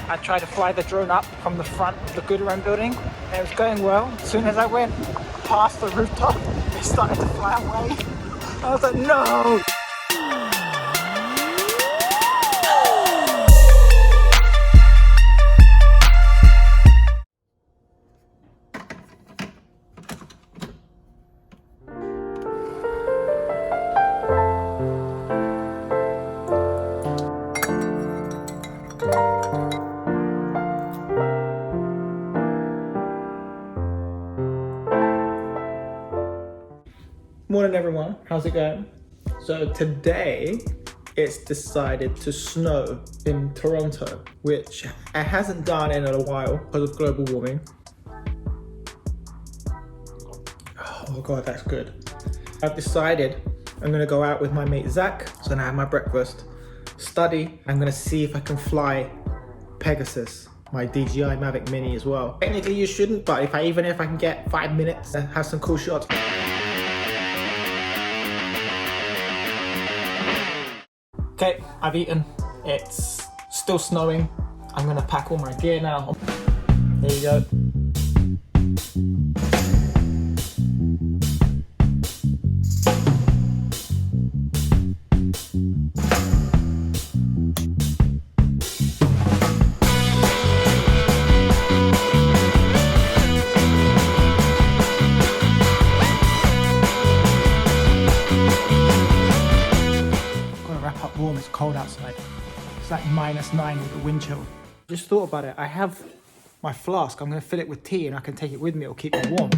I tried to fly the drone up from the front of the Gooderang building, and it was going well. As soon as I went past the rooftop, it started to fly away. I was like, no! Morning everyone, how's it going? So today it's decided to snow in Toronto, which it hasn't done in a while because of global warming. Oh god, that's good. I've decided I'm gonna go out with my mate Zach. So I'm gonna have my breakfast, study. I'm gonna see if I can fly Pegasus, my DJI Mavic Mini as well. Technically you shouldn't, but even if I can get 5 minutes and have some cool shots. Okay, I've eaten. It's still snowing. I'm gonna pack all my gear now. There you go. Warm, it's cold outside. It's like -9 with the wind chill. Just thought about it. I have my flask. I'm going to fill it with tea and I can take it with me. It'll keep me warm.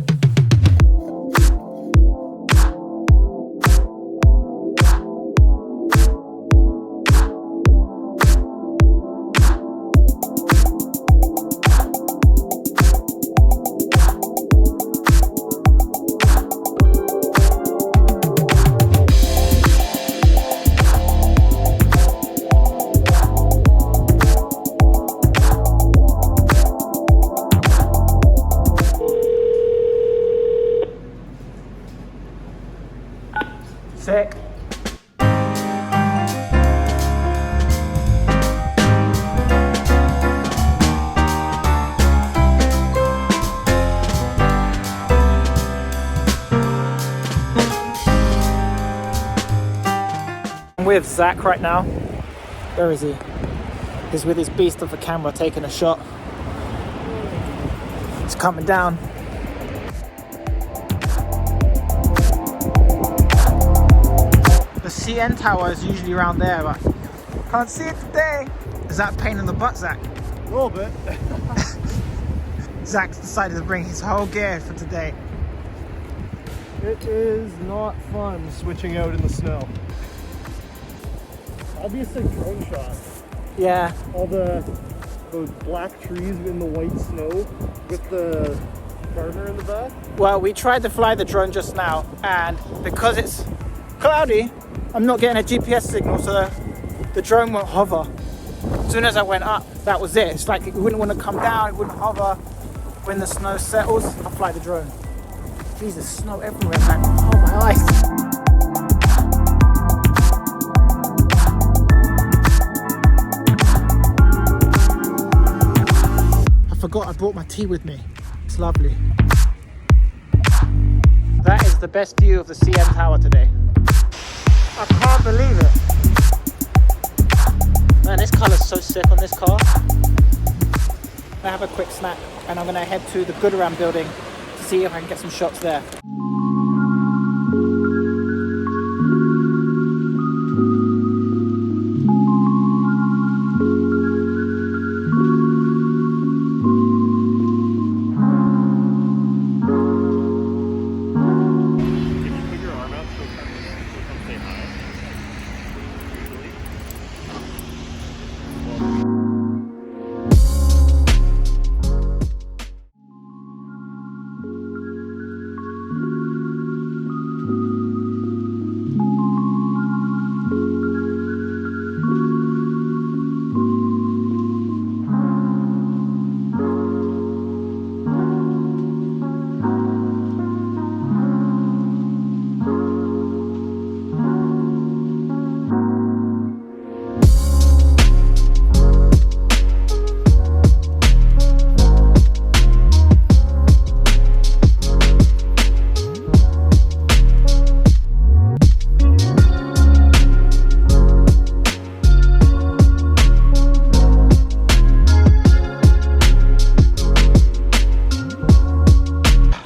Sick. I'm with Zach right now. Where is he? He's with his beast of a camera taking a shot. It's coming down. The CN tower is usually around there, but can't see it today. Is that a pain in the butt, Zach? A little bit. Zach's decided to bring his whole gear for today. It is not fun switching out in the snow. Obviously drone shot. Yeah. All those black trees in the white snow with the gardener in the back. Well, we tried to fly the drone just now, and because it's cloudy, I'm not getting a GPS signal, so the drone won't hover. As soon as I went up, that was it. It's like it wouldn't want to come down, it wouldn't hover. When the snow settles, I'll fly the drone. Jesus, snow everywhere, man. Oh, my eyes. I forgot I brought my tea with me. It's lovely. That is the best view of the CN Tower today. I can't believe it. Man, this colour's so sick on this car. I have a quick snack and I'm gonna head to the Gooderang building to see if I can get some shots there.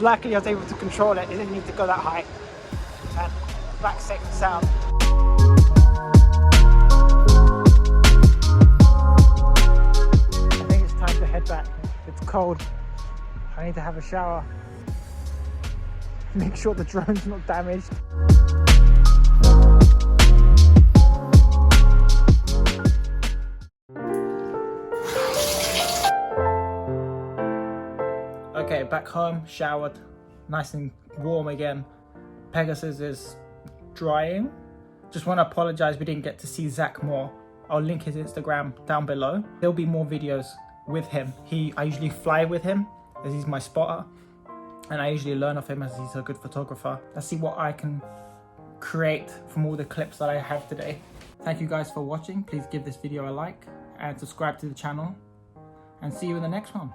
luckily I was able to control it. It didn't need to go that high. And back safe and sound. I think it's time to head back. It's cold. I need to have a shower. Make sure the drone's not damaged. Okay, back home, showered, nice and warm again. Pegasus is drying. Just want to apologize we didn't get to see Zach more. I'll link his Instagram down below. There'll be more videos with him. I usually fly with him as he's my spotter, and I usually learn off him as he's a good photographer. Let's see what I can create from all the clips that I have today. Thank you guys for watching. Please give this video a like and subscribe to the channel, and see you in the next one.